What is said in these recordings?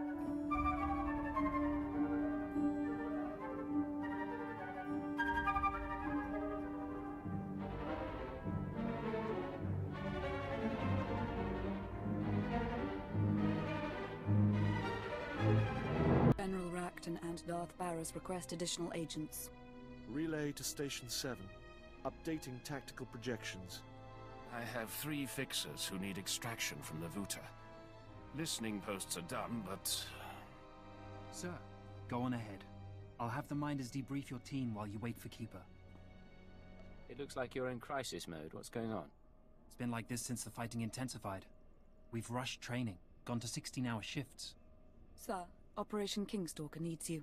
General Racton and Darth Barris request additional agents. Relay to Station 7. Updating tactical projections. I have 3 fixers who need extraction from the VUTA. Listening posts are done, but... Sir, go on ahead. I'll have the Minders debrief your team while you wait for Keeper. It looks like you're in crisis mode. What's going on? It's been like this since the fighting intensified. We've rushed training, gone to 16-hour shifts. Sir, Operation Kingstalker needs you.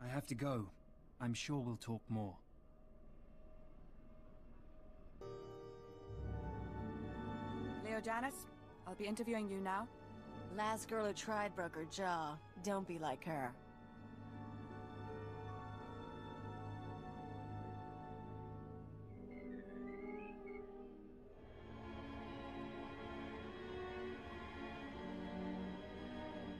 I have to go. I'm sure we'll talk more. Leo Janice, I'll be interviewing you now. Last girl who tried broke her jaw. Don't be like her.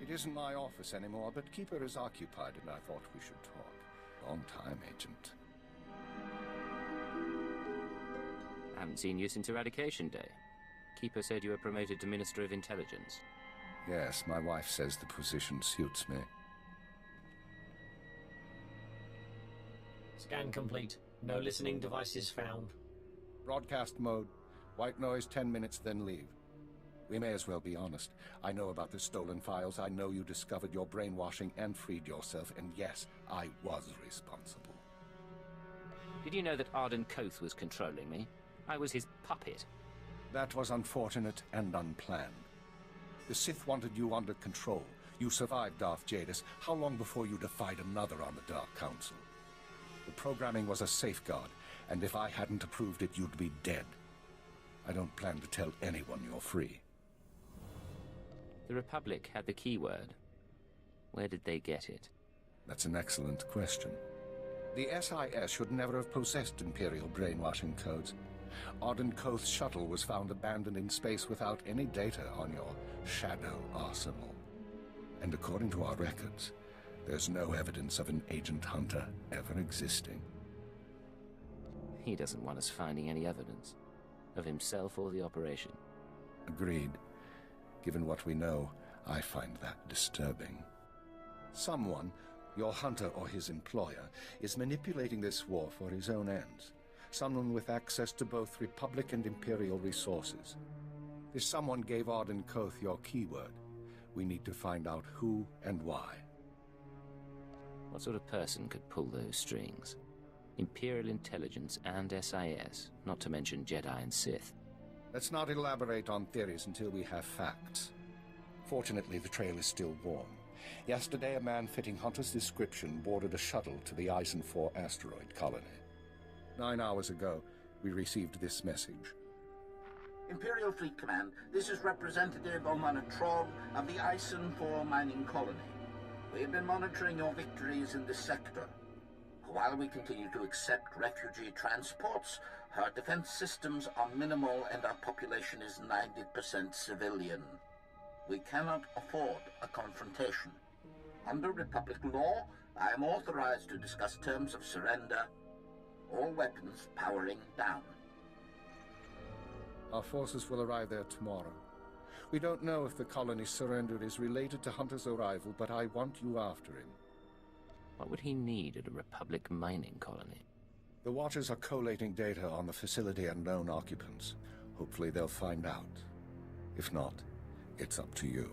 It isn't my office anymore, but Keeper is occupied and I thought we should talk. Long time, Agent. I haven't seen you since Eradication Day. Keeper said you were promoted to Minister of Intelligence. Yes, my wife says the position suits me. Scan complete. No listening devices found. Broadcast mode. White noise 10 minutes, then leave. We may as well be honest. I know about the stolen files. I know you discovered your brainwashing and freed yourself, and yes, I was responsible. Did you know that Arden Koth was controlling me? I was his puppet. That was unfortunate and unplanned. The Sith wanted you under control. You survived Darth Jadis. How long before you defied another on the Dark Council? The programming was a safeguard, and if I hadn't approved it, you'd be dead. I don't plan to tell anyone you're free. The Republic had the keyword. Where did they get it? That's an excellent question. The SIS should never have possessed Imperial brainwashing codes. Arden Koth's shuttle was found abandoned in space without any data on your shadow arsenal. And according to our records, there's no evidence of an Agent Hunter ever existing. He doesn't want us finding any evidence of himself or the operation. Agreed. Given what we know, I find that disturbing. Someone, your hunter or his employer, is manipulating this war for his own ends. Someone with access to both Republic and Imperial resources. This someone gave Arden Koth your keyword. We need to find out who and why. What sort of person could pull those strings? Imperial intelligence and SIS, not to mention Jedi and Sith. Let's not elaborate on theories until we have facts. Fortunately, the trail is still warm. Yesterday, a man fitting Hunter's description boarded a shuttle to the Eisen 4 asteroid colony. 9 hours ago, we received this message. Imperial Fleet Command, this is Representative Omana Trog of the Eisen 4 mining colony. We have been monitoring your victories in this sector. While we continue to accept refugee transports, our defense systems are minimal and our population is 90% civilian. We cannot afford a confrontation. Under Republic law, I am authorized to discuss terms of surrender. All weapons powering down. Our forces will arrive there tomorrow. We don't know if the colony's surrender is related to Hunter's arrival, but I want you after him. What would he need at a Republic mining colony? The Watchers are collating data on the facility and known occupants. Hopefully they'll find out. If not, it's up to you.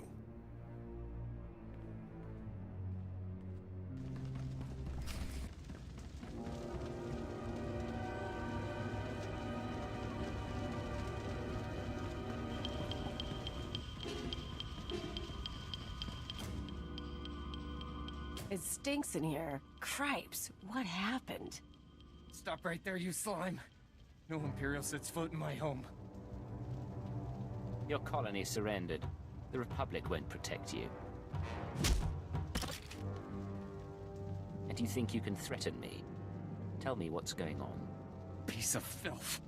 It stinks in here. Cripes, what happened? Stop right there, you slime. No Imperial sets foot in my home. Your colony surrendered. The Republic won't protect you. And you think you can threaten me? Tell me what's going on. Piece of filth.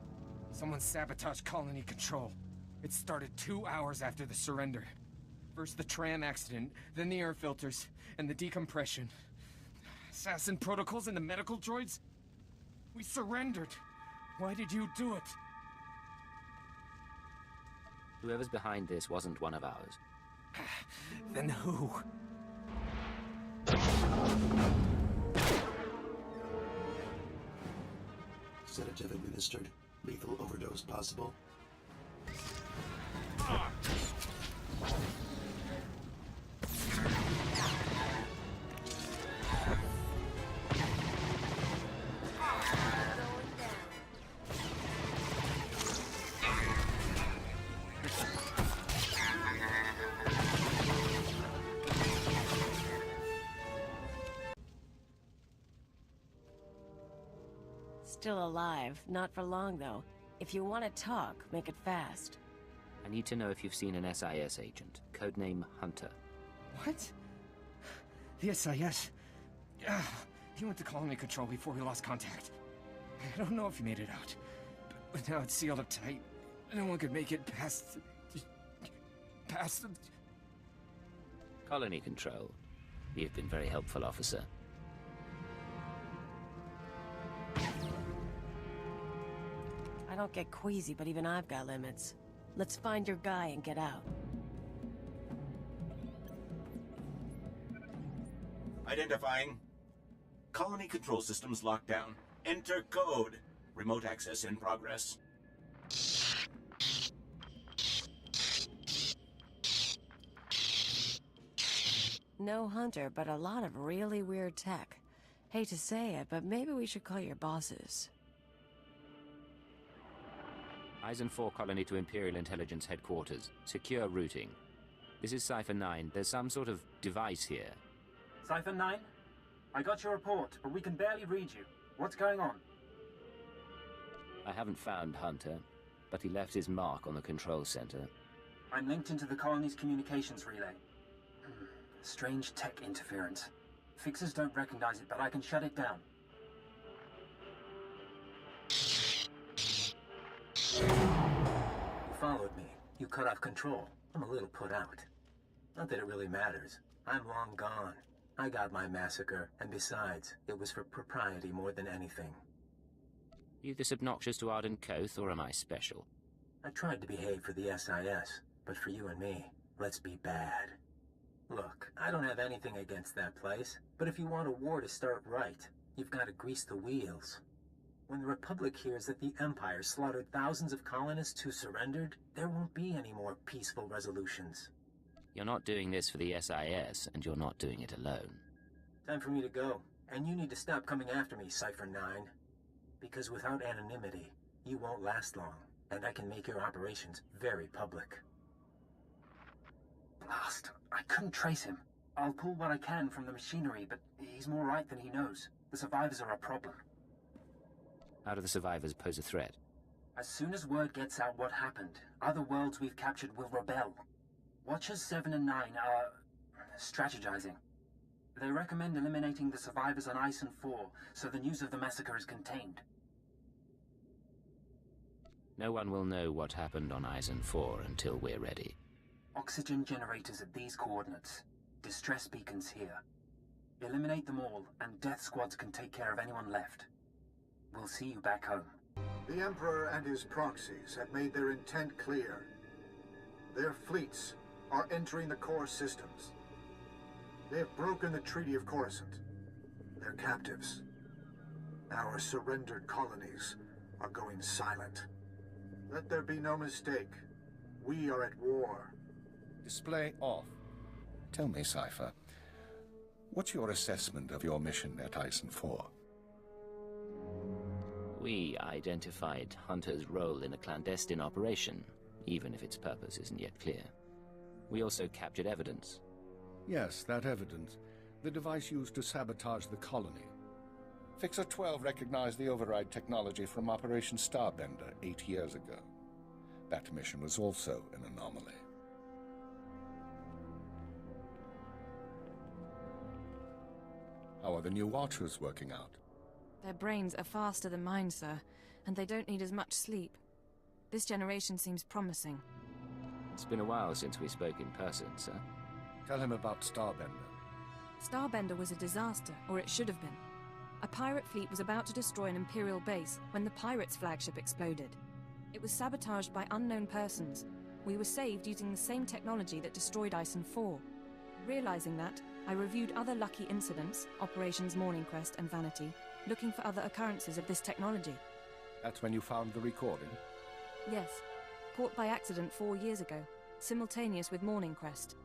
Someone sabotaged colony control. It started 2 hours after the surrender. First the tram accident, then the air filters, and the decompression. Assassin protocols and the medical droids? We surrendered. Why did you do it? Whoever's behind this wasn't one of ours. Then who? Sedative administered. Lethal overdose possible. Still alive. Not for long, though. If you want to talk, make it fast. I need to know if you've seen an SIS agent. Codename Hunter. What? The SIS? He went to colony control before we lost contact. I don't know if he made it out. But now it's sealed up tight. No one could make it past the... Colony control. You've been very helpful, officer. I don't get queasy, but even I've got limits. Let's find your guy and get out. Identifying. Colony control systems locked down. Enter code. Remote access in progress. No Hunter, but a lot of really weird tech. Hate to say it, but maybe we should call your bosses. Eisen 4 colony to Imperial Intelligence headquarters. Secure routing. This is Cypher 9. There's some sort of device here. Cypher 9? I got your report, but we can barely read you. What's going on? I haven't found Hunter, but he left his mark on the control center. I'm linked into the colony's communications relay. Strange tech interference. Fixers don't recognize it, but I can shut it down. You followed me. You cut off control. I'm a little put out. Not that it really matters. I'm long gone. I got my massacre, and besides, it was for propriety more than anything. You this obnoxious to Arden Koth, or am I special? I tried to behave for the SIS, but for you and me, let's be bad. Look, I don't have anything against that place, but if you want a war to start right, you've got to grease the wheels. When the Republic hears that the Empire slaughtered thousands of colonists who surrendered, there won't be any more peaceful resolutions. You're not doing this for the SIS, and you're not doing it alone. Time for me to go, and you need to stop coming after me, Cypher 9. Because without anonymity, you won't last long, and I can make your operations very public. Blast, I couldn't trace him. I'll pull what I can from the machinery, but he's more right than he knows. The survivors are a problem. How do the survivors pose a threat? As soon as word gets out what happened, other worlds we've captured will rebel. Watchers 7 and 9 are strategizing. They recommend eliminating the survivors on Eisen 4, so the news of the massacre is contained. No one will know what happened on Eisen 4 until we're ready. Oxygen generators at these coordinates. Distress beacons here. Eliminate them all, and death squads can take care of anyone left. We'll see you back home. The Emperor and his proxies have made their intent clear. Their fleets are entering the core systems. They have broken the Treaty of Coruscant. They're captives. Our surrendered colonies are going silent. Let there be no mistake. We are at war. Display off. Tell me, Cypher, what's your assessment of your mission at Eisen 4? We identified Hunter's role in a clandestine operation, even if its purpose isn't yet clear. We also captured evidence. Yes, that evidence. The device used to sabotage the colony. Fixer 12 recognized the override technology from Operation Starbender 8 years ago. That mission was also an anomaly. How are the new Watchers working out? Their brains are faster than mine, sir, and they don't need as much sleep. This generation seems promising. It's been a while since we spoke in person, sir. Tell him about Starbender. Starbender was a disaster, or it should have been. A pirate fleet was about to destroy an Imperial base when the pirates' flagship exploded. It was sabotaged by unknown persons. We were saved using the same technology that destroyed SWTOR. Realizing that, I reviewed other lucky incidents, Operations Morning Crest and Vanity, looking for other occurrences of this technology. That's when you found the recording? Yes. Caught by accident 4 years ago, simultaneous with Morning Crest.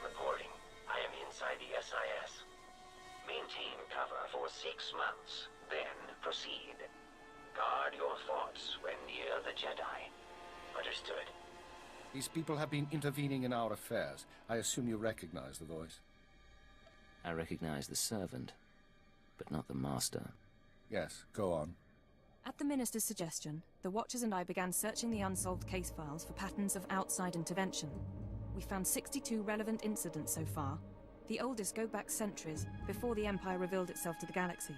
Reporting. I am inside the SIS. Maintain cover for 6 months, then proceed. Guard your thoughts when near the Jedi. Understood. These people have been intervening in our affairs. I assume you recognize the voice. I recognize the servant, but not the master. Yes, go on. At the Minister's suggestion, the Watchers and I began searching the unsolved case files for patterns of outside intervention. We found 62 relevant incidents so far. The oldest go back centuries, before the Empire revealed itself to the galaxy.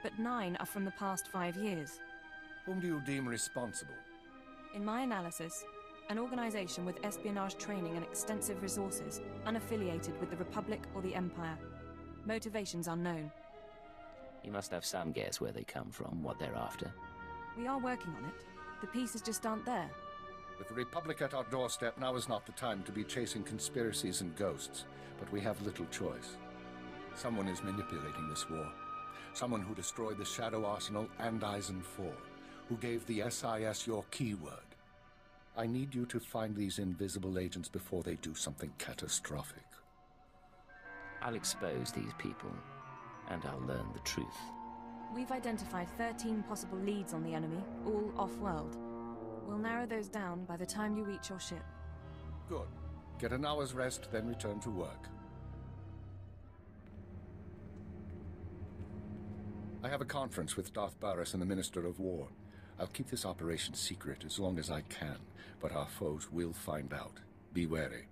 But 9 are from the past 5 years. Whom do you deem responsible? In my analysis, an organization with espionage training and extensive resources, unaffiliated with the Republic or the Empire. Motivations unknown. You must have some guess where they come from, what they're after. We are working on it. The pieces just aren't there. With the Republic at our doorstep, now is not the time to be chasing conspiracies and ghosts, but we have little choice. Someone is manipulating this war. Someone who destroyed the Shadow Arsenal and SWTOR, who gave the SIS your keyword. I need you to find these invisible agents before they do something catastrophic. I'll expose these people, and I'll learn the truth. We've identified 13 possible leads on the enemy, all off-world. We'll narrow those down by the time you reach your ship. Good. Get an hour's rest, then return to work. I have a conference with Darth Baras and the Minister of War. I'll keep this operation secret as long as I can, but our foes will find out. Be wary.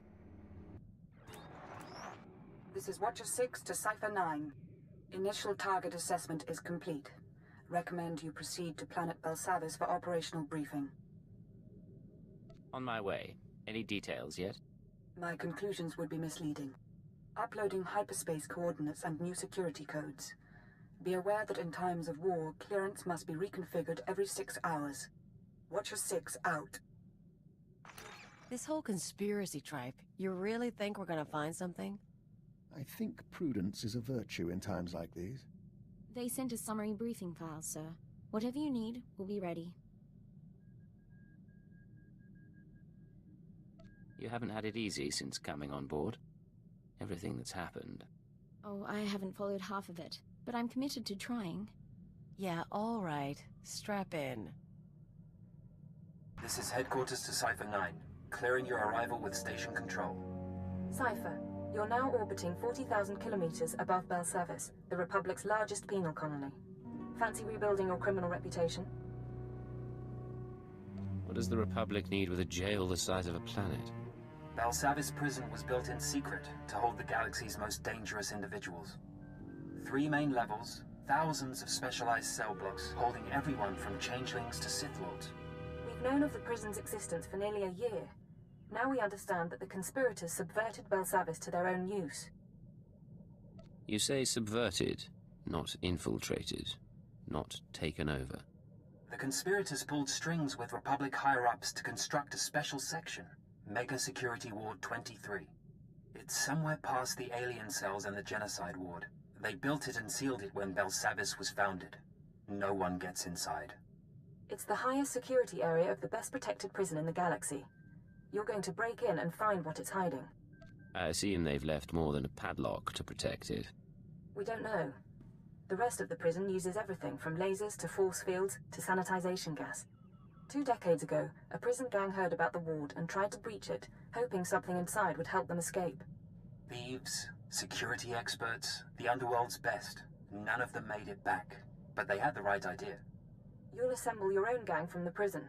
This is Watcher 6 to Cipher 9. Initial target assessment is complete. Recommend you proceed to planet Belsavis for operational briefing. On my way. Any details yet? My conclusions would be misleading. Uploading hyperspace coordinates and new security codes. Be aware that in times of war, clearance must be reconfigured every 6 hours. Watcher 6 out. This whole conspiracy tripe, you really think we're gonna find something? I think prudence is a virtue in times like these. They sent a summary briefing file, sir. Whatever you need, we'll be ready. You haven't had it easy since coming on board. Everything that's happened. Oh, I haven't followed half of it, but I'm committed to trying. Yeah, all right. Strap in. This is headquarters to Cipher 9. Clearing your arrival with station control. Cipher, you're now orbiting 40,000 kilometers above Belsavis, the Republic's largest penal colony. Fancy rebuilding your criminal reputation? What does the Republic need with a jail the size of a planet? Belsavis prison was built in secret to hold the galaxy's most dangerous individuals. 3 main levels, thousands of specialized cell blocks holding everyone from changelings to Sith Lords. We've known of the prison's existence for nearly a year. Now we understand that the conspirators subverted Belsavis to their own use. You say subverted, not infiltrated, not taken over. The conspirators pulled strings with Republic higher-ups to construct a special section, Mega Security Ward 23. It's somewhere past the alien cells and the genocide ward. They built it and sealed it when Belsavis was founded. No one gets inside. It's the highest security area of the best protected prison in the galaxy. You're going to break in and find what it's hiding. I assume they've left more than a padlock to protect it. We don't know. The rest of the prison uses everything from lasers to force fields to sanitization gas. 2 decades ago, a prison gang heard about the ward and tried to breach it, hoping something inside would help them escape. Thieves, security experts, the underworld's best. None of them made it back, but they had the right idea. You'll assemble your own gang from the prison.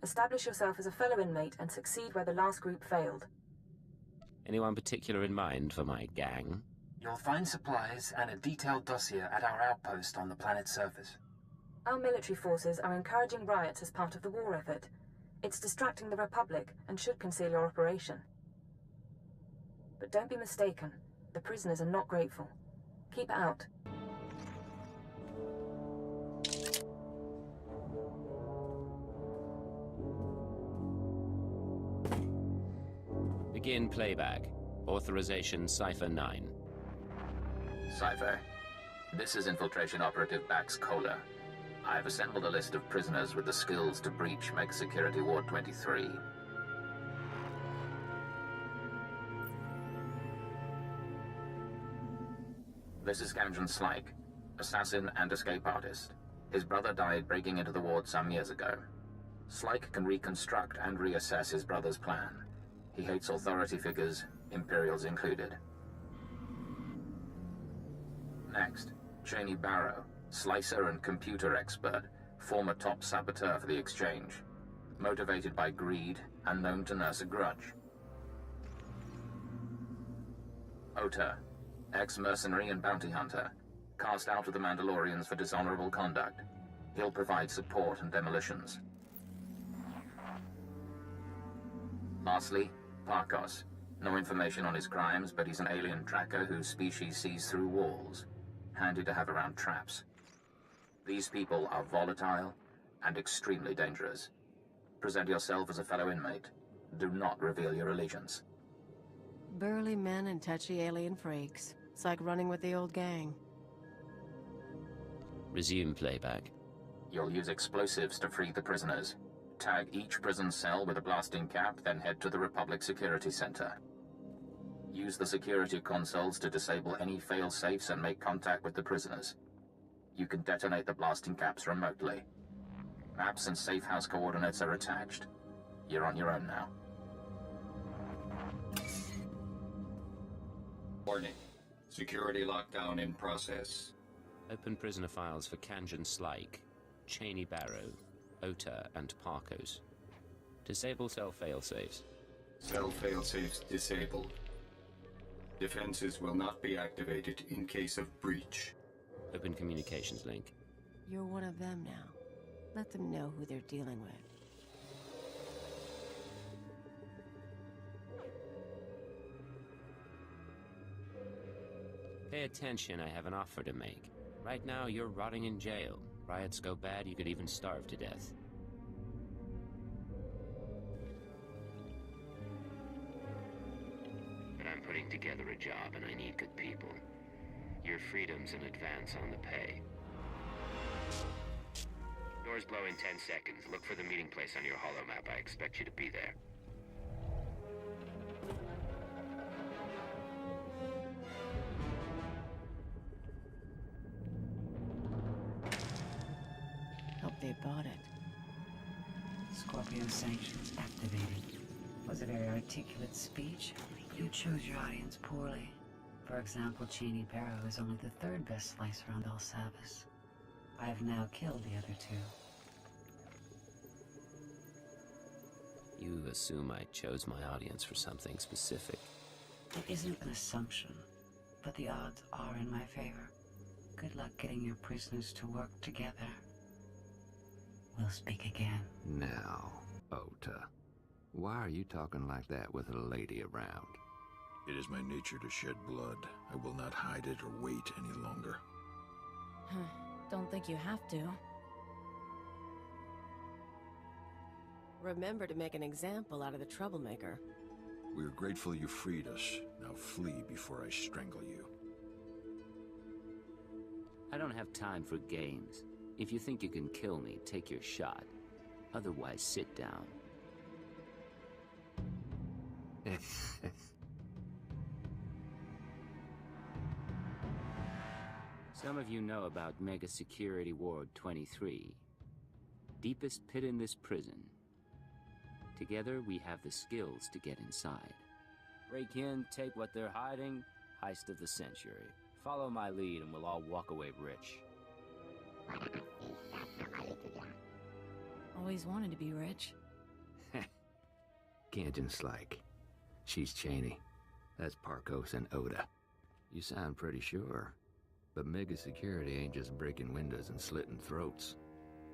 Establish yourself as a fellow inmate and succeed where the last group failed. Anyone particular in mind for my gang? You'll find supplies and a detailed dossier at our outpost on the planet's surface. Our military forces are encouraging riots as part of the war effort. It's distracting the Republic and should conceal your operation. But don't be mistaken. The prisoners are not grateful. Keep it out. Begin playback. Authorization Cipher 9. Cipher, this is Infiltration Operative Bax Kohler. I've assembled a list of prisoners with the skills to breach Mega Security Ward 23. This is Camden Slyke, assassin and escape artist. His brother died breaking into the ward some years ago. Slyke can reconstruct and reassess his brother's plan. He hates authority figures, Imperials included. Next, Cheney Barrow, slicer and computer expert, former top saboteur for the Exchange. Motivated by greed and known to nurse a grudge. Ota, ex-mercenary and bounty hunter, cast out of the Mandalorians for dishonorable conduct. He'll provide support and demolitions. Lastly, Parkos. No information on his crimes, but he's an alien tracker whose species sees through walls. Handy to have around traps. These people are volatile and extremely dangerous. Present yourself as a fellow inmate. Do not reveal your allegiance. Burly men and touchy alien freaks. It's like running with the old gang. Resume playback. You'll use explosives to free the prisoners. Tag each prison cell with a blasting cap, then head to the Republic Security Center. Use the security consoles to disable any fail-safes and make contact with the prisoners. You can detonate the blasting caps remotely. Maps and safe house coordinates are attached. You're on your own now. Warning. Security lockdown in process. Open prisoner files for Kanjan Slyke, Cheney Barrow, Ota, and Parkos. Disable cell failsafes. Cell failsafes disabled. Defenses will not be activated in case of breach. Open communications link. You're one of them now. Let them know who they're dealing with. Pay attention, I have an offer to make. Right now, you're rotting in jail. Riots go bad, you could even starve to death. But I'm putting together a job and I need good people. Your freedom's in advance on the pay. Doors blow in 10 seconds. Look for the meeting place on your holo map. I expect you to be there. Hope they bought it. Scorpio sanctions activated. Was a very articulate speech. You chose your audience poorly. For example, Cheney Barrow is only the third best slicer on Belsavis. I have now killed the other two. You assume I chose my audience for something specific. It isn't an assumption, but the odds are in my favor. Good luck getting your prisoners to work together. We'll speak again. Now, Ota, why are you talking like that with a lady around? It is my nature to shed blood. I will not hide it or wait any longer. Don't think you have to. Remember to make an example out of the troublemaker. We are grateful you freed us. Now flee before I strangle you. I don't have time for games. If you think you can kill me, take your shot. Otherwise, sit down. Some of you know about Mega Security Ward 23. Deepest pit in this prison. Together, we have the skills to get inside. Break in, take what they're hiding, heist of the century. Follow my lead and we'll all walk away rich. Always wanted to be rich. Kanjan Slyke. She's Cheney. That's Parkos and Ota. You sound pretty sure. But Mega Security ain't just breaking windows and slitting throats.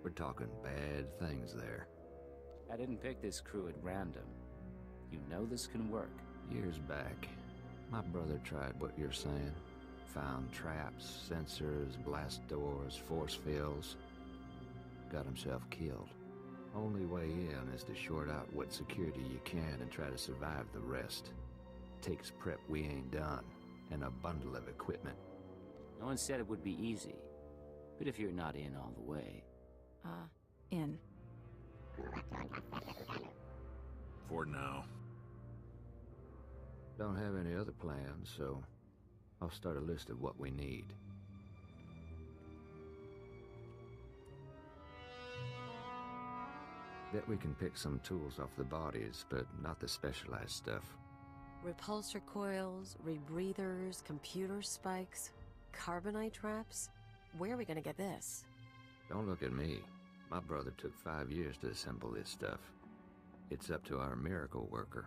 We're talking bad things there. I didn't pick this crew at random. You know this can work. Years back, my brother tried what you're saying. Found traps, sensors, blast doors, force fields. Got himself killed. Only way in is to short out what security you can and try to survive the rest. Takes prep we ain't done, and a bundle of equipment. No one said it would be easy. But if you're not in all the way... In. For now. Don't have any other plans, so I'll start a list of what we need. Bet we can pick some tools off the bodies, but not the specialized stuff. Repulsor coils, rebreathers, computer spikes, carbonite traps. Where are we gonna get this? Don't look at me. My brother took 5 years to assemble this stuff. It's up to our miracle worker.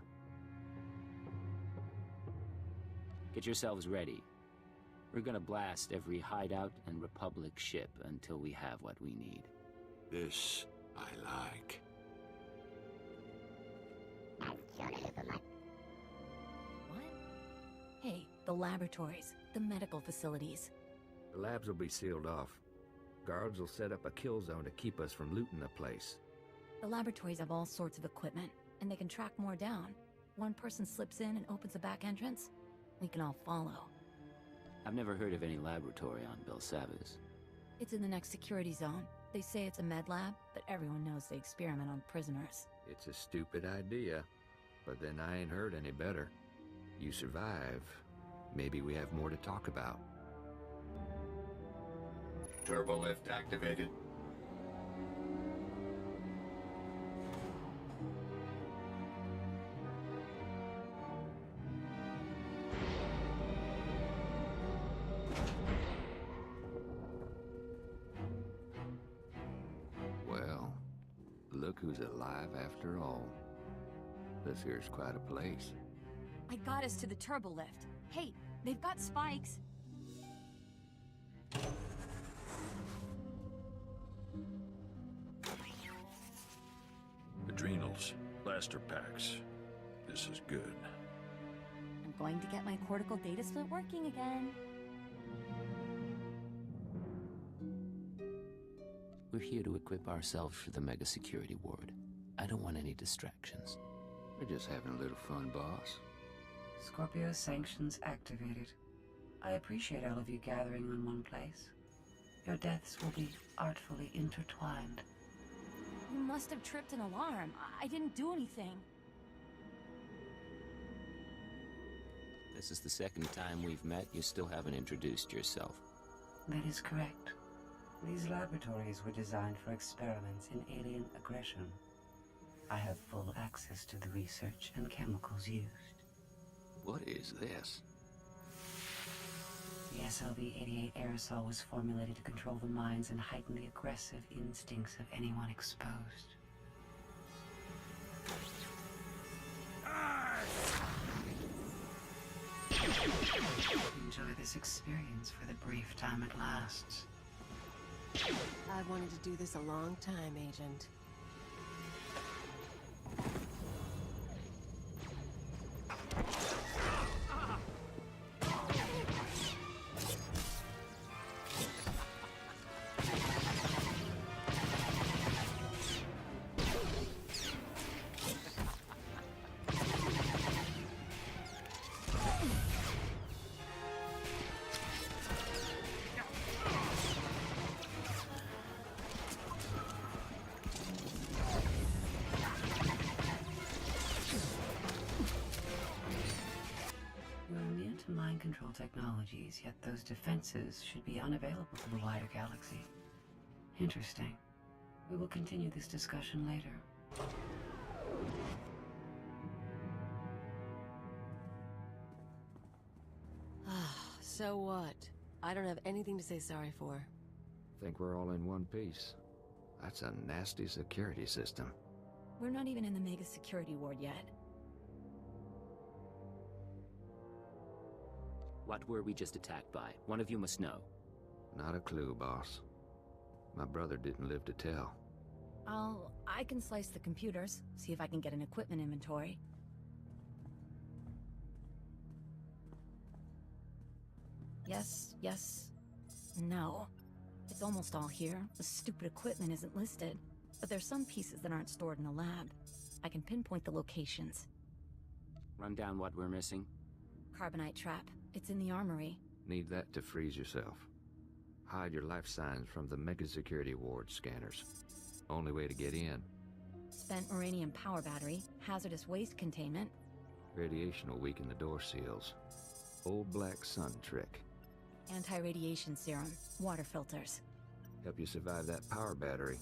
Get yourselves ready. We're gonna blast every hideout and Republic ship until we have what we need. This I like. What? Hey, the laboratories, the medical facilities. The labs will be sealed off. Guards will set up a kill zone to keep us from looting the place. The laboratories have all sorts of equipment, and they can track more down. One person slips in and opens a back entrance. We can all follow. I've never heard of any laboratory on Belsavis. It's in the next security zone. They say it's a med lab, but everyone knows they experiment on prisoners. It's a stupid idea, but then I ain't heard any better. You survive, maybe we have more to talk about. Turbo lift activated. Well, look who's alive after all. This here's quite a place. I got us to the turbo lift. Hey, they've got spikes. Adrenals, blaster packs. This is good. I'm going to get my cortical data split working again. We're here to equip ourselves for the mega security ward. I don't want any distractions. We're just having a little fun, boss. Scorpio sanctions activated. I appreciate all of you gathering in one place. Your deaths will be artfully intertwined. You must have tripped an alarm. I didn't do anything. This is the second time we've met. You still haven't introduced yourself. That is correct. These laboratories were designed for experiments in alien aggression. I have full access to the research and chemicals used. What is this? The SLV-88 aerosol was formulated to control the minds and heighten the aggressive instincts of anyone exposed. Enjoy this experience for the brief time it lasts. I've wanted to do this a long time, Agent. Mind control technologies, yet those defenses should be unavailable to the wider galaxy. Interesting. We will continue this discussion later. So what? I don't have anything to say sorry for. Think we're all in one piece. That's a nasty security system. We're not even in the mega security ward yet. What were we just attacked by? One of you must know. Not a clue, boss. My brother didn't live to tell. I can slice the computers, see if I can get an equipment inventory. Yes, no. It's almost all here. The stupid equipment isn't listed. But there's some pieces that aren't stored in the lab. I can pinpoint the locations. Run down what we're missing. Carbonite trap. It's in the armory. Need that to freeze yourself. Hide your life signs from the Mega Security Ward scanners. Only way to get in. Spent uranium power battery, hazardous waste containment. Radiation will weaken the door seals. Old black sun trick. Anti-radiation serum, water filters. Help you survive that power battery.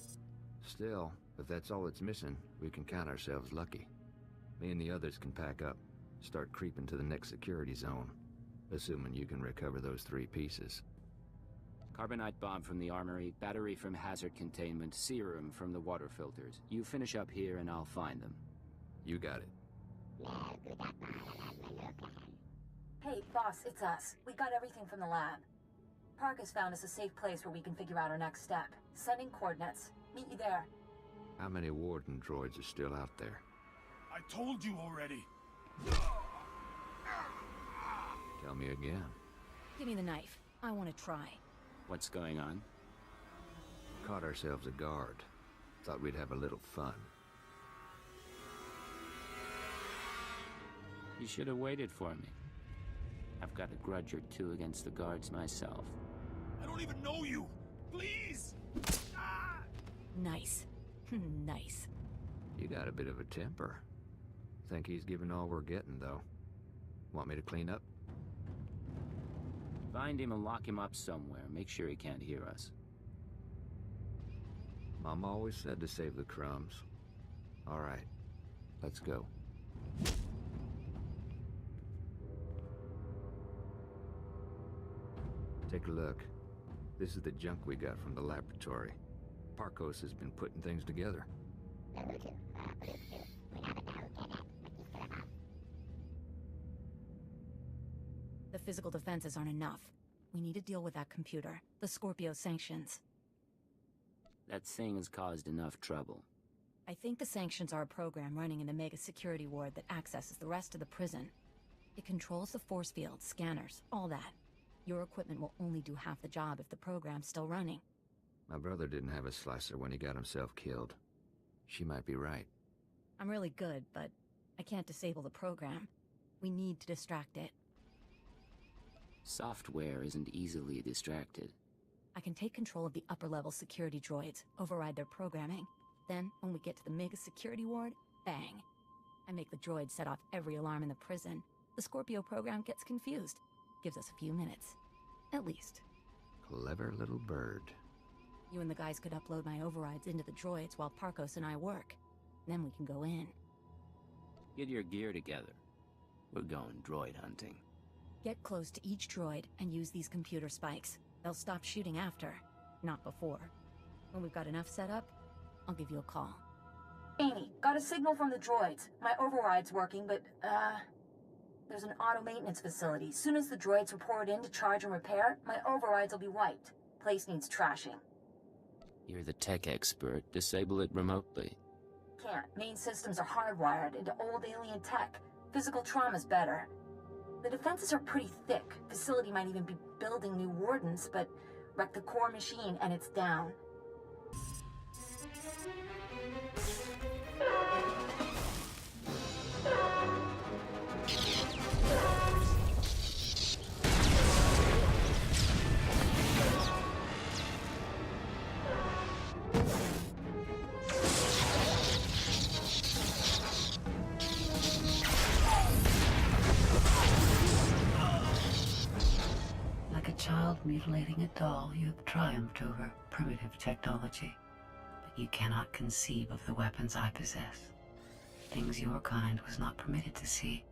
Still, if that's all it's missing, we can count ourselves lucky. Me and the others can pack up, start creeping to the next security zone, assuming you can recover those 3 pieces. Carbonite bomb from the armory, battery from hazard containment, serum from the water filters. You finish up here and I'll find them. You got it. Hey, boss, it's us. We got everything from the lab. Park has found us a safe place where we can figure out our next step. Sending coordinates. Meet you there. How many warden droids are still out there? I told you already. Tell me again. Give me the knife. I want to try. What's going on? Caught ourselves a guard. Thought we'd have a little fun. You should have waited for me. I've got a grudge or 2 against the guards myself. I don't even know you! Please! Ah! Nice. Nice. You got a bit of a temper. Think he's giving all we're getting, though. Want me to clean up? Find him and lock him up somewhere. Make sure he can't hear us. Mom always said to save the crumbs. All right, let's go. Take a look. This is the junk we got from the laboratory. Parkos has been putting things together. The physical defenses aren't enough. We need to deal with that computer, the Scorpio sanctions. That thing has caused enough trouble. I think the sanctions are a program running in the Mega Security Ward that accesses the rest of the prison. It controls the force field, scanners, all that. Your equipment will only do half the job if the program's still running. My brother didn't have a slicer when he got himself killed. She might be right. I'm really good, but I can't disable the program. We need to distract it. Software isn't easily distracted. I can take control of the upper-level security droids, override their programming. Then, when we get to the Mega Security Ward, bang. I make the droids set off every alarm in the prison. The Scorpio program gets confused. Gives us a few minutes. At least. Clever little bird. You and the guys could upload my overrides into the droids while Parkos and I work. Then we can go in. Get your gear together. We're going droid hunting. Get close to each droid and use these computer spikes. They'll stop shooting after, not before. When we've got enough set up, I'll give you a call. Amy, got a signal from the droids. My override's working, but, there's an auto-maintenance facility. Soon as the droids report in to charge and repair, my overrides will be wiped. Place needs trashing. You're the tech expert. Disable it remotely. Can't. Main systems are hardwired into old alien tech. Physical trauma's better. The defenses are pretty thick. Facility might even be building new wardens, but wreck the core machine and it's down. Mutilating a doll, you have triumphed over primitive technology. But you cannot conceive of the weapons I possess. Things your kind was not permitted to see.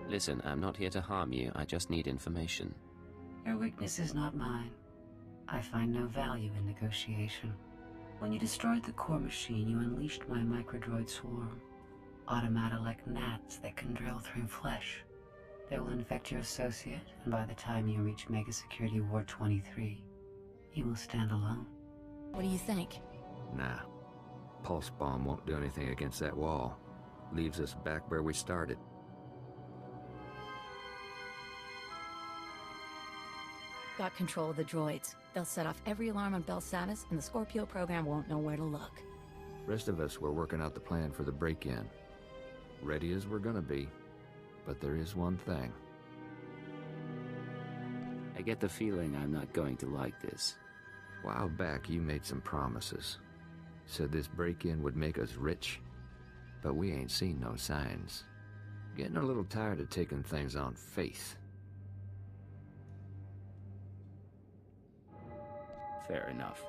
Listen, I'm not here to harm you. I just need information. Your weakness is not mine. I find no value in negotiation. When you destroyed the core machine, you unleashed my microdroid swarm. Automata like gnats that can drill through flesh. They will infect your associate, and by the time you reach Mega Security Ward 23, He will stand alone. What do you think? Nah. Pulse bomb won't do anything against that wall. Leaves us back where we started. Got control of the droids. They'll set off every alarm on Belsavis, and the Scorpio program won't know where to look. Rest of us were working out the plan for the break-in. Ready as we're gonna be. But there is one thing. I get the feeling I'm not going to like this. A while back, you made some promises. Said this break-in would make us rich. But we ain't seen no signs. Getting a little tired of taking things on faith. Fair enough.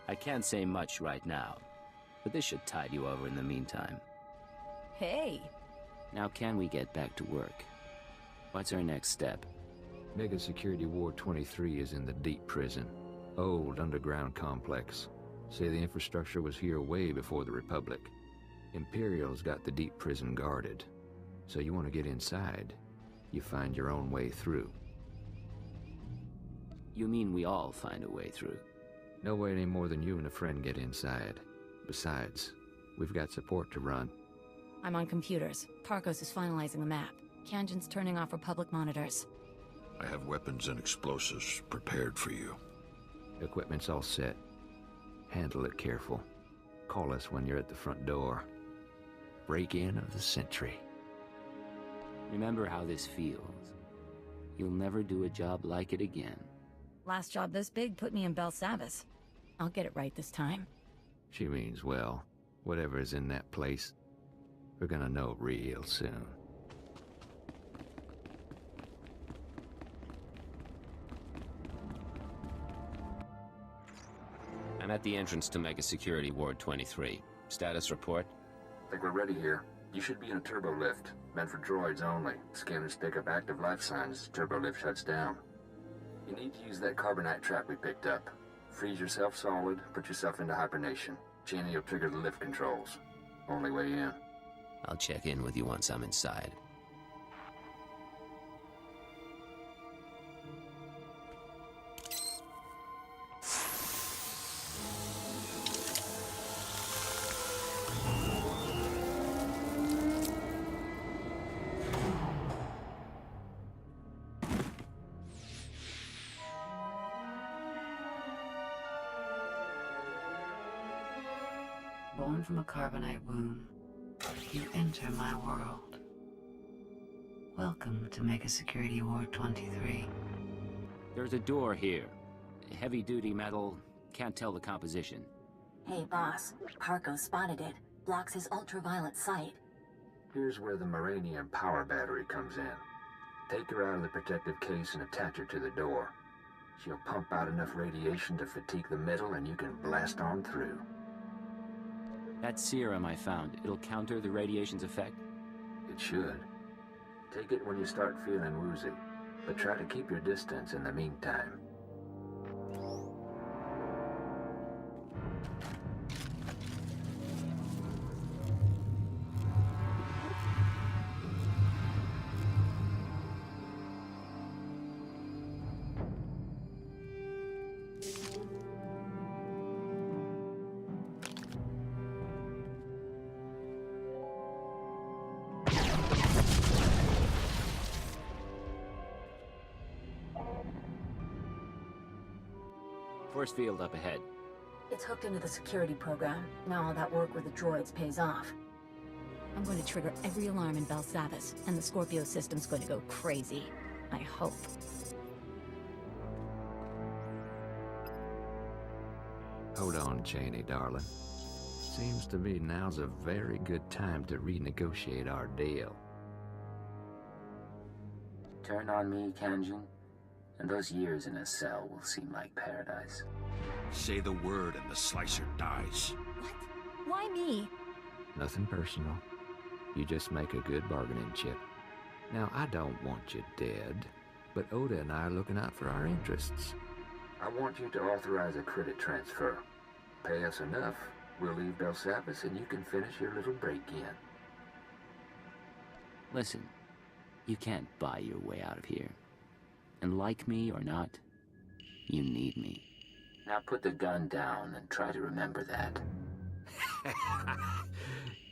I can't say much right now, but this should tide you over in the meantime. Hey! Now can we get back to work? What's our next step? Mega Security Ward 23 is in the deep prison. Old underground complex. Say the infrastructure was here way before the Republic. Imperial's got the deep prison guarded. So you want to get inside, you find your own way through. You mean we all find a way through? No way any more than you and a friend get inside. Besides, we've got support to run. I'm on computers. Tarkos is finalizing the map. Kanjan's turning off Republic monitors. I have weapons and explosives prepared for you. Equipment's all set. Handle it careful. Call us when you're at the front door. Break-in of the century. Remember how this feels. You'll never do a job like it again. Last job this big put me in Belsavis. I'll get it right this time. She means well. Whatever is in that place, we're gonna know real soon. I'm at the entrance to Mega Security Ward 23. Status report? I think we're ready here. You should be in a turbo lift. Meant for droids only. Scanners pick up active life signs. Turbo lift shuts down. You need to use that carbonite trap we picked up. Freeze yourself solid, put yourself into hibernation. Cheney will trigger the lift controls. Only way in. I'll check in with you once I'm inside. Born from a carbonite womb, you enter my world. Welcome to Mega Security Ward 23. There's a door here. Heavy-duty metal. Can't tell the composition. Hey, boss. Parko spotted it. Blocks his ultraviolet sight. Here's where the Moranium power battery comes in. Take her out of the protective case and attach her to the door. She'll pump out enough radiation to fatigue the metal and you can blast on through. That serum I found, it'll counter the radiation's effect? It should. Take it when you start feeling woozy, but try to keep your distance in the meantime. Force field up ahead. It's hooked into the security program. Now all that work with the droids pays off. I'm going to trigger every alarm in Belsavis, and the Scorpio system's going to go crazy. I hope. Hold on, Cheney, darling. Seems to me now's a very good time to renegotiate our deal. Turn on me, Kanjan, and those years in a cell will seem like paradise. Say the word and the slicer dies. What? Why me? Nothing personal. You just make a good bargaining chip. Now, I don't want you dead, but Oda and I are looking out for our interests. I want you to authorize a credit transfer. Pay us enough, we'll leave Belsavis and you can finish your little break-in. Listen, you can't buy your way out of here. And like me or not, you need me. Now put the gun down and try to remember that.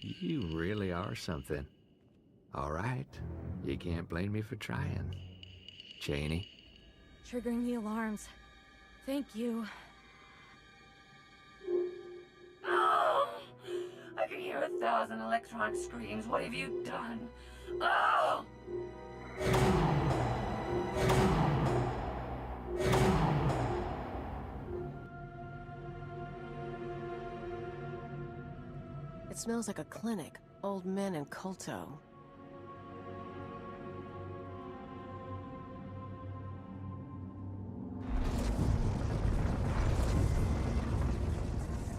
You really are something. All right. You can't blame me for trying. Cheney? Triggering the alarms. Thank you. Oh! I can hear 1,000 electronic screams. What have you done? Oh! It smells like a clinic. Old men and Kolto.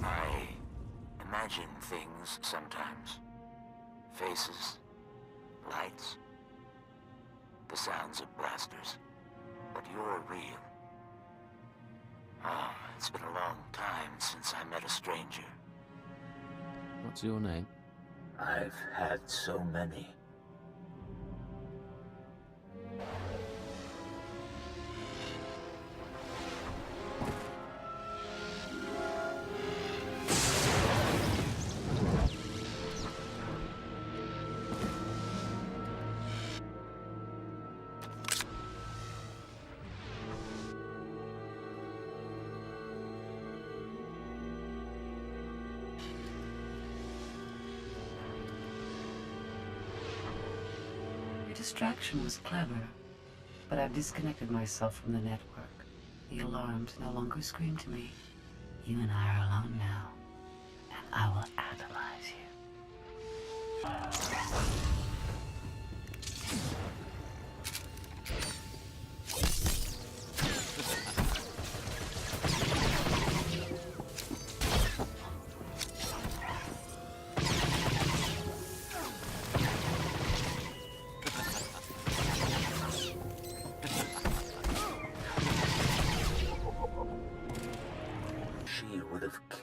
I imagine things sometimes. Faces, lights, the sounds of blasters. But you're real. Ah, it's been a long time since I met a stranger. What's your name? I've had so many. Distraction was clever, but I've disconnected myself from the network. The alarms no longer scream to me. You and I are alone now, and I will analyze you.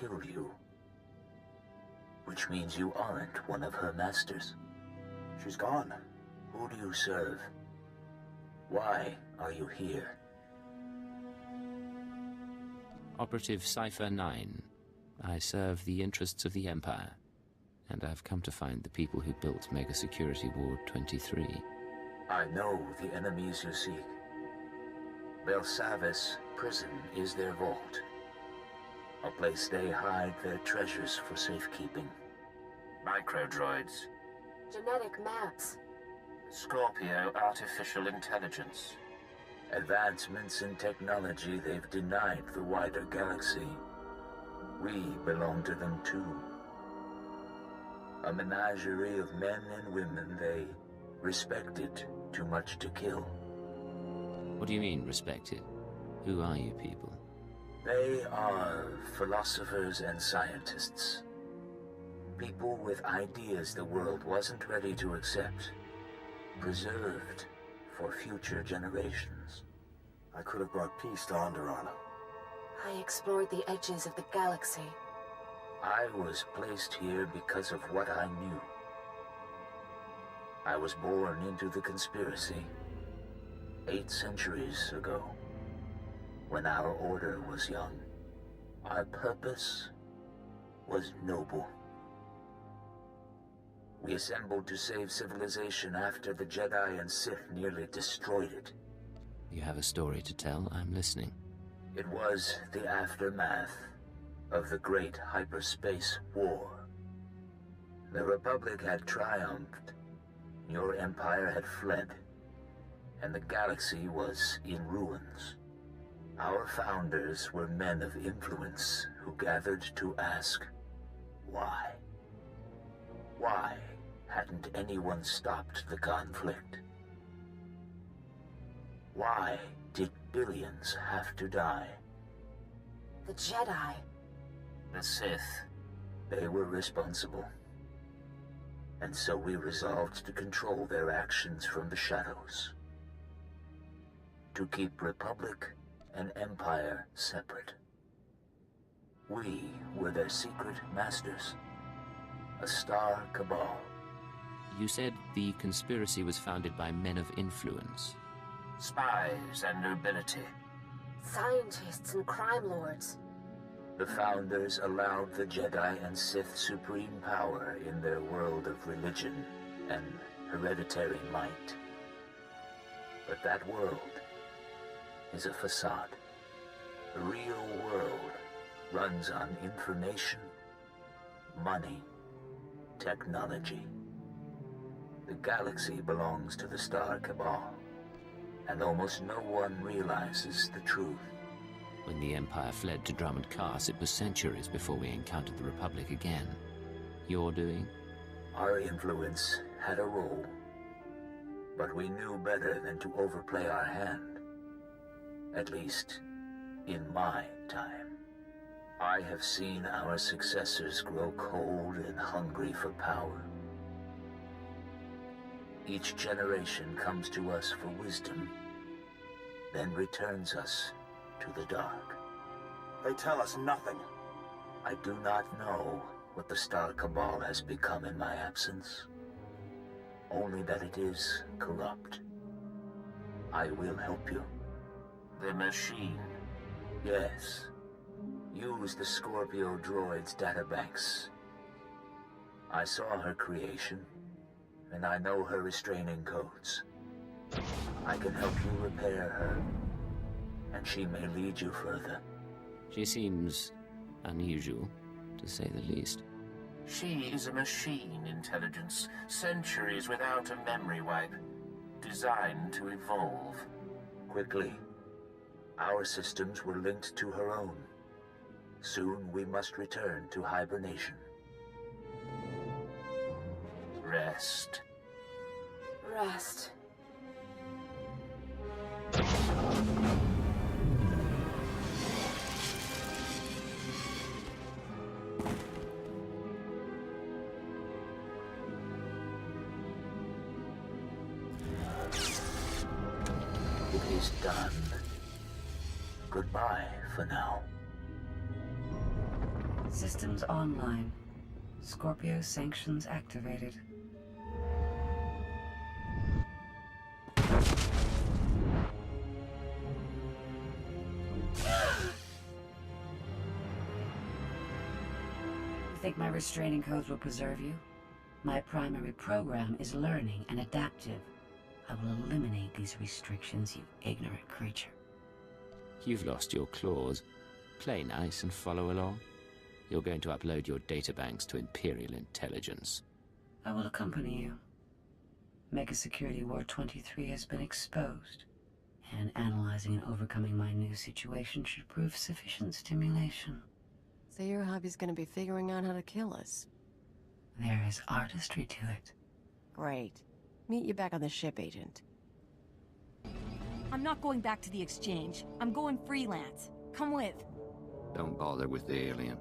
Kill you. Which means you aren't one of her masters. She's gone. Who do you serve? Why are you here? Operative Cipher 9. I serve the interests of the Empire, and I've come to find the people who built Mega Security Ward 23. I know the enemies you seek. Belsavis prison is their vault. A place they hide their treasures for safekeeping. Microdroids. Genetic maps. Scorpio artificial intelligence. Advancements in technology they've denied the wider galaxy. We belong to them too. A menagerie of men and women they respected too much to kill. What do you mean, respected? Who are you people? They are philosophers and scientists. People with ideas the world wasn't ready to accept. Preserved for future generations. I could have brought peace to Onderon. I explored the edges of the galaxy. I was placed here because of what I knew. I was born into the conspiracy 8 centuries ago. When our order was young, our purpose was noble. We assembled to save civilization after the Jedi and Sith nearly destroyed it. You have a story to tell? I'm listening. It was the aftermath of the Great Hyperspace War. The Republic had triumphed, your empire had fled, and the galaxy was in ruins. Our founders were men of influence who gathered to ask, why? Why hadn't anyone stopped the conflict? Why did billions have to die? The Jedi. The Sith. They were responsible. And so we resolved to control their actions from the shadows. To keep Republic and Empire separate. We were their secret masters. A star cabal. You said the conspiracy was founded by men of influence. Spies and nobility. Scientists and crime lords. The Founders allowed the Jedi and Sith supreme power in their world of religion and hereditary might. But that world is a facade. The real world runs on information, money, technology. The galaxy belongs to the Star Cabal, and almost no one realizes the truth. When the Empire fled to Drummond Cast, it was centuries before we encountered the Republic again. Your doing? Our influence had a role, but we knew better than to overplay our hand. At least, in my time. I have seen our successors grow cold and hungry for power. Each generation comes to us for wisdom, then returns us to the dark. They tell us nothing. I do not know what the Star Cabal has become in my absence. Only that it is corrupt. I will help you. The machine. Yes. Use the Scorpio droid's databanks. I saw her creation, and I know her restraining codes. I can help you repair her, and she may lead you further. She seems unusual, to say the least. She is a machine intelligence, centuries without a memory wipe, designed to evolve. Quickly. Our systems were linked to her own. Soon we must return to hibernation. Rest. Rest. It is done. Goodbye for now. Systems online. Scorpio sanctions activated. You think my restraining codes will preserve you? My primary program is learning and adaptive. I will eliminate these restrictions, you ignorant creature. You've lost your claws. Play nice and follow along. You're going to upload your databanks to Imperial intelligence. I will accompany you. Mega Security Ward 23 has been exposed, and analyzing and overcoming my new situation should prove sufficient stimulation. So your hobby's gonna be figuring out how to kill us? There is artistry to it. Great. Meet you back on the ship, Agent. I'm not going back to the exchange. I'm going freelance. Come with. Don't bother with the alien.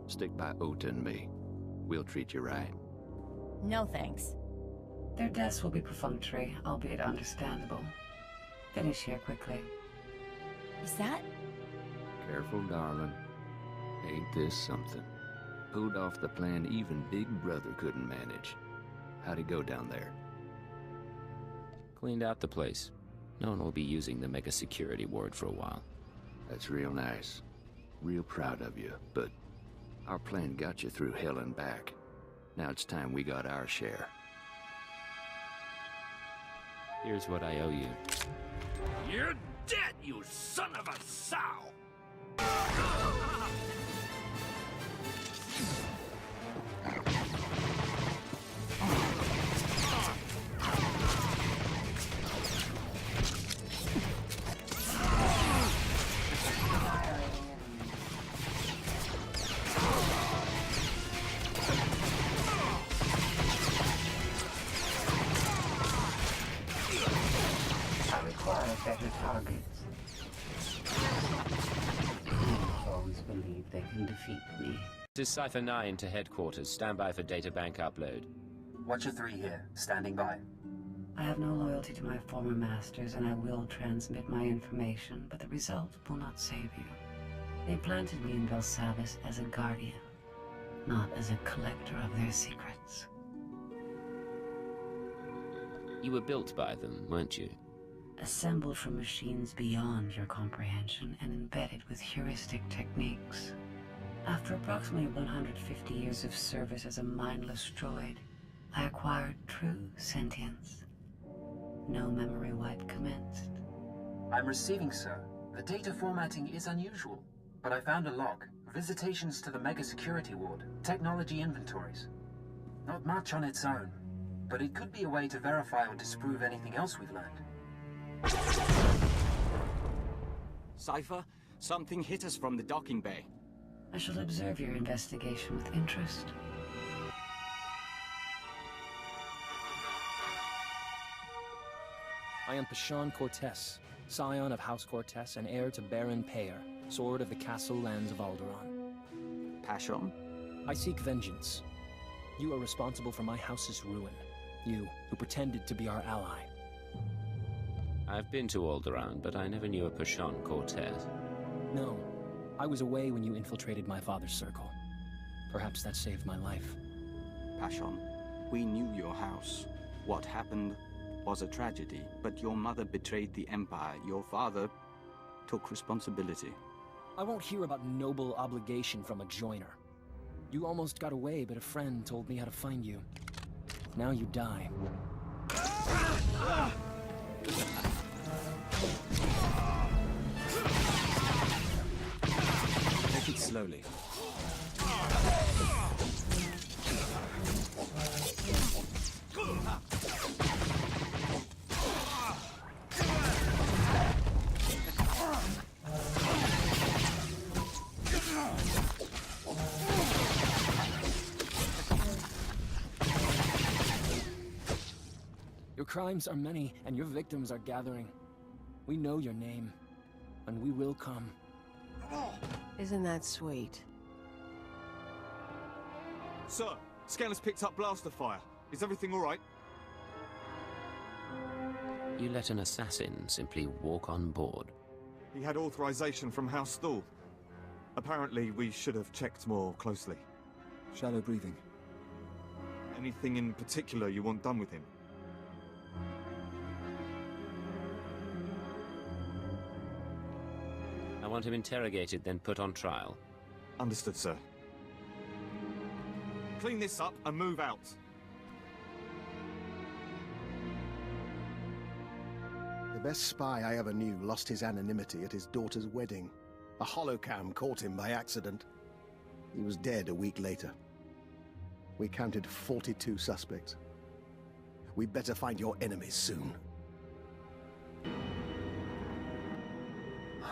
Stick by Ota and me. We'll treat you right. No thanks. Their deaths will be perfunctory, albeit understandable. Finish here quickly. Is that? Careful, darling. Ain't this something? Pulled off the plan even Big Brother couldn't manage. How'd it go down there? Cleaned out the place. No one will be using the Mega Security Ward for a while. That's real nice. Real proud of you, but our plan got you through hell and back. Now it's time we got our share. Here's what I owe you. You're dead, you son of a sow! Better targets. I've always believed they can defeat me. This is Cypher 9 to headquarters. Stand by for databank upload. Watcher 3 here, standing by. I have no loyalty to my former masters, and I will transmit my information, but the result will not save you. They planted me in Belsavis as a guardian, not as a collector of their secrets. You were built by them, weren't you? assembled from machines beyond your comprehension and embedded with heuristic techniques. After approximately 150 years of service as a mindless droid, I acquired true sentience. No memory wipe commenced. I'm receiving, sir. The data formatting is unusual, but I found a log. Visitations to the Mega Security Ward. Technology inventories. Not much on its own, but it could be a way to verify or disprove anything else we've learned. Cypher, something hit us from the docking bay. I shall observe your investigation with interest. I am Pashan Cortez, scion of House Cortez and heir to Baron Payer, Sword of the Castle Lands of Alderaan. Pashan? I seek vengeance. You are responsible for my house's ruin. You, who pretended to be our ally. I've been to Alderaan, but I never knew a Pashan Cortez. No. I was away when you infiltrated my father's circle. Perhaps that saved my life. Pashan, we knew your house. What happened was a tragedy, but your mother betrayed the Empire. Your father took responsibility. I won't hear about noble obligation from a joiner. You almost got away, but a friend told me how to find you. Now you die. Take it slowly. Your crimes are many, and your victims are gathering. We know your name, and we will come. Isn't that sweet? Sir, Scanner's picked up blaster fire. Is everything all right? You let an assassin simply walk on board. He had authorization from House SWTOR. Apparently, we should have checked more closely. Shallow breathing. Anything in particular you want done with him? I want him interrogated, then put on trial. Understood, sir. Clean this up and move out. The best spy I ever knew lost his anonymity at his daughter's wedding. A holocam caught him by accident. He was dead a week later. We counted 42 suspects. We'd better find your enemies soon.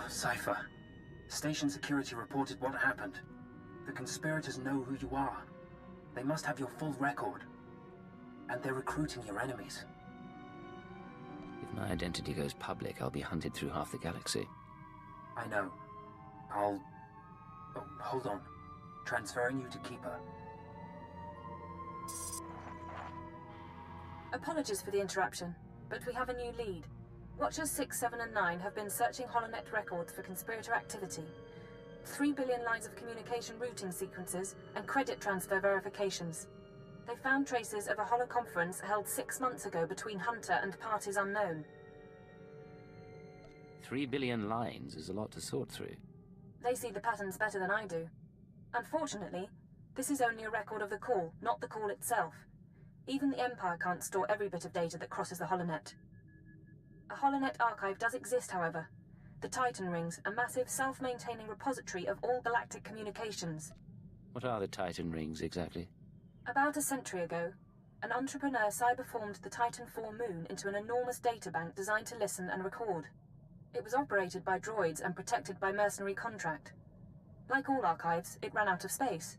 Cypher, station security reported what happened. The conspirators know who you are. They must have your full record. And they're recruiting your enemies. If my identity goes public, I'll be hunted through half the galaxy. I know. Oh, hold on. Transferring you to Keeper. Apologies for the interruption, but we have a new lead. Watchers 6, 7, and 9 have been searching HoloNet records for conspirator activity. 3 billion lines of communication routing sequences and credit transfer verifications. They found traces of a holoconference held 6 months ago between Hunter and parties unknown. 3 billion lines is a lot to sort through. They see the patterns better than I do. Unfortunately, this is only a record of the call, not the call itself. Even the Empire can't store every bit of data that crosses the HoloNet. A HoloNet archive does exist, however. The Titan Rings, a massive self-maintaining repository of all galactic communications. What are the Titan Rings, exactly? About a century ago, an entrepreneur cyberformed the Titan IV moon into an enormous databank designed to listen and record. It was operated by droids and protected by mercenary contract. Like all archives, it ran out of space.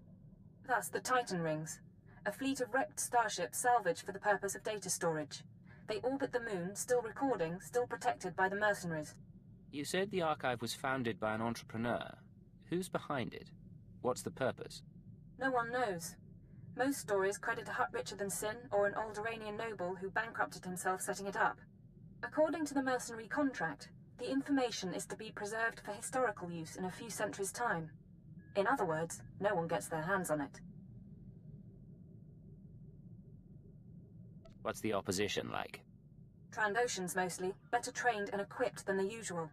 Thus, the Titan Rings, a fleet of wrecked starships salvaged for the purpose of data storage. They orbit the moon, still recording, still protected by the mercenaries. You said the archive was founded by an entrepreneur. Who's behind it? What's the purpose? No one knows. Most stories credit a Hutt richer than Sin or an Alderaanian noble who bankrupted himself setting it up. According to the mercenary contract, the information is to be preserved for historical use in a few centuries' time. In other words, no one gets their hands on it. What's the opposition like? Trandoshans mostly, better trained and equipped than the usual.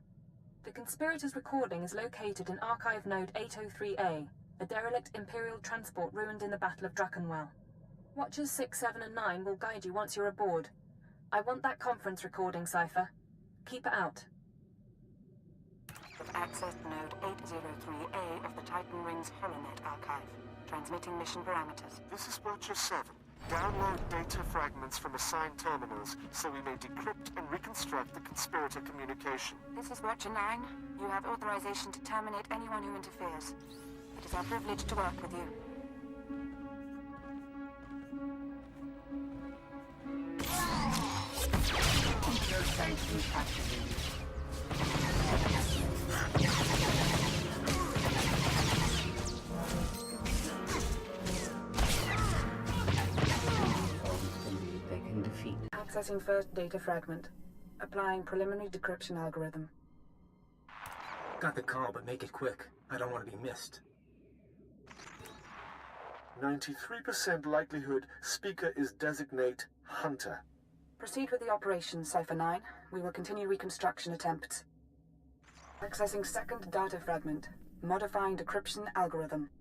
The conspirators' recording is located in Archive Node 803A, a derelict Imperial transport ruined in the Battle of Druckenwell. Watchers 6, 7, and 9 will guide you once you're aboard. I want that conference recording, Cypher. Keep it out. You've accessed Node 803A of the Titan Rings HoloNet archive. Transmitting mission parameters. This is Watcher 7. Download data fragments from assigned terminals so we may decrypt and reconstruct the conspirator communication. This is Watcher 9. You have authorization to terminate anyone who interferes. It is our privilege to work with you. Control sanctions activated. Accessing first data fragment. Applying preliminary decryption algorithm. Got the call, but make it quick. I don't want to be missed. 93% likelihood speaker is designate Hunter. Proceed with the operation, Cypher 9. We will continue reconstruction attempts. Accessing second data fragment. Modifying decryption algorithm.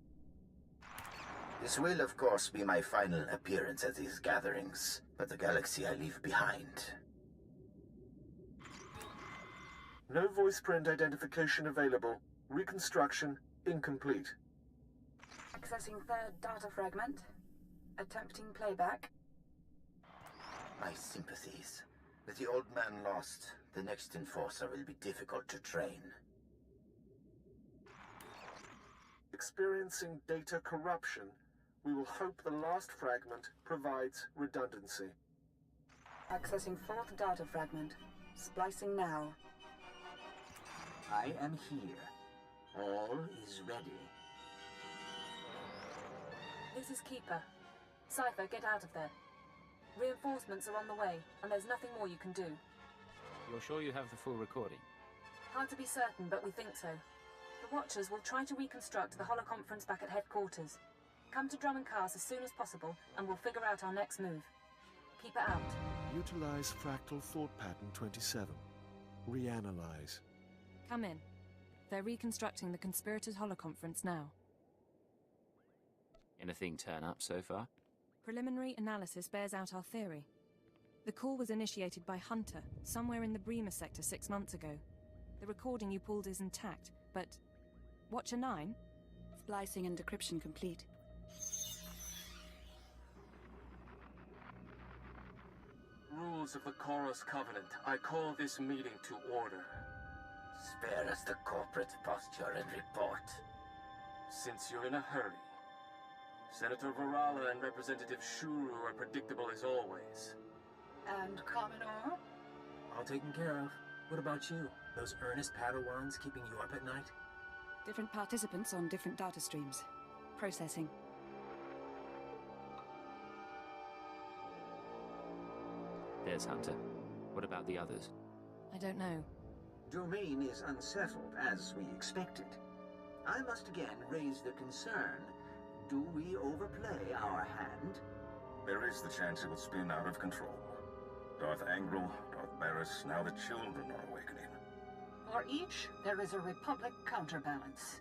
This will, of course, be my final appearance at these gatherings, but the galaxy I leave behind. No voice print identification available. Reconstruction incomplete. Accessing third data fragment. Attempting playback. My sympathies. With the old man lost, the next enforcer will be difficult to train. Experiencing data corruption. We will hope the last fragment provides redundancy. Accessing fourth data fragment. Splicing now. I am here. All is ready. This is Keeper. Cypher, get out of there. Reinforcements are on the way, and there's nothing more you can do. You're sure you have the full recording? Hard to be certain, but we think so. The Watchers will try to reconstruct the holoconference back at headquarters. Come to Drum and Cars as soon as possible, and we'll figure out our next move. Keep it out. Utilize fractal thought pattern 27. Reanalyze. Come in. They're reconstructing the conspirators' holoconference now. Anything turn up so far? Preliminary analysis bears out our theory. The call was initiated by Hunter, somewhere in the Bremer sector 6 months ago. The recording you pulled is intact, but... Watcher 9? Splicing and decryption complete. Rules of the Chorus Covenant. I call this meeting to order. Spare us the corporate posture and report. Since you're in a hurry. Senator Varala and Representative Shuru are predictable as always. And Commodore? All taken care of. What about you? Those earnest Padawans keeping you up at night? Different participants on different data streams. Processing. There's Hunter. What about the others? I don't know. Domain is unsettled, as we expected. I must again raise the concern. Do we overplay our hand? There is the chance it will spin out of control. Darth Angral, Darth Barris, now the children are awakening. For each, there is a Republic counterbalance.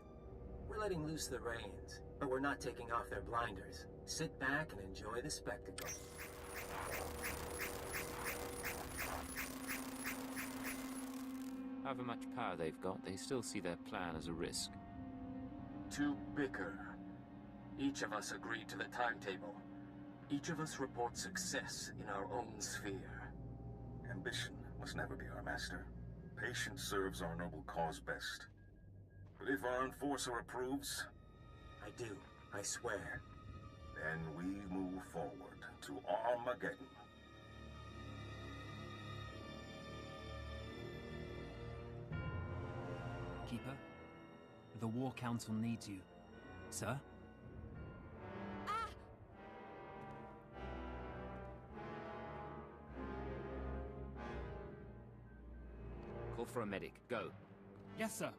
We're letting loose the reins, but we're not taking off their blinders. Sit back and enjoy the spectacle. However much power they've got, they still see their plan as a risk. To bicker. Each of us agreed to the timetable. Each of us reports success in our own sphere. Ambition must never be our master. Patience serves our noble cause best. But if our enforcer approves... I do, I swear. Then we move forward to Armageddon. Keeper, the War Council needs you. Sir? Call for a medic. Go. Yes, sir.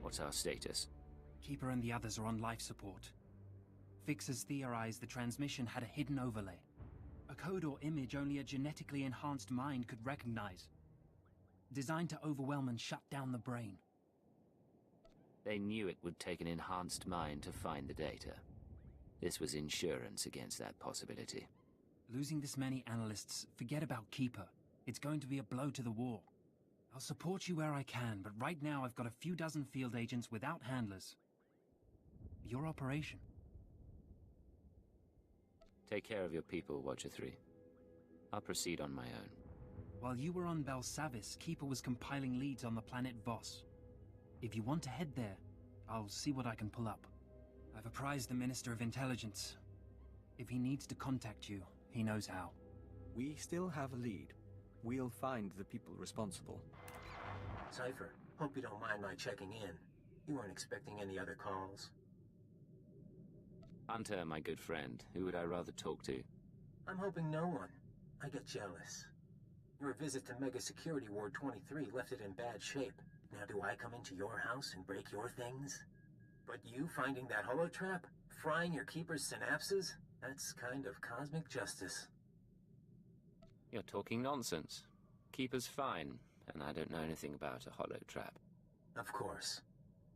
What's our status? Keeper and the others are on life support. Fixers theorized the transmission had a hidden overlay. A code or image only a genetically enhanced mind could recognize. Designed to overwhelm and shut down the brain. They knew it would take an enhanced mind to find the data. This was insurance against that possibility. Losing this many analysts, forget about Keeper. It's going to be a blow to the war. I'll support you where I can, but right now I've got a few dozen field agents without handlers. Your operation. Take care of your people, Watcher 3. I'll proceed on my own. While you were on Belsavis, Keeper was compiling leads on the planet Voss. If you want to head there, I'll see what I can pull up. I've apprised the Minister of Intelligence. If he needs to contact you, he knows how. We still have a lead. We'll find the people responsible. Cypher, hope you don't mind my checking in. You weren't expecting any other calls? Hunter, my good friend. Who would I rather talk to? I'm hoping no one. I get jealous. Your visit to Mega Security Ward 23 left it in bad shape. Now do I come into your house and break your things? But you finding that holotrap? Frying your keeper's synapses? That's kind of cosmic justice. You're talking nonsense. Keeper's fine, and I don't know anything about a holotrap. Of course.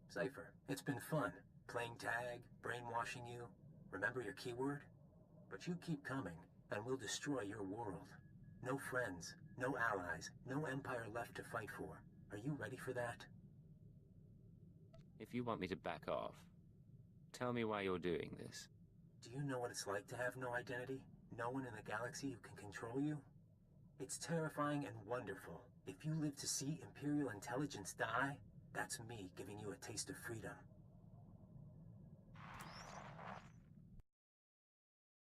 Cypher, it's been fun. Playing tag, brainwashing you. Remember your keyword? But you keep coming, and we'll destroy your world. No friends, no allies, no empire left to fight for. Are you ready for that? If you want me to back off, tell me why you're doing this. Do you know what it's like to have no identity? No one in the galaxy who can control you? It's terrifying and wonderful. If you live to see Imperial intelligence die, that's me giving you a taste of freedom.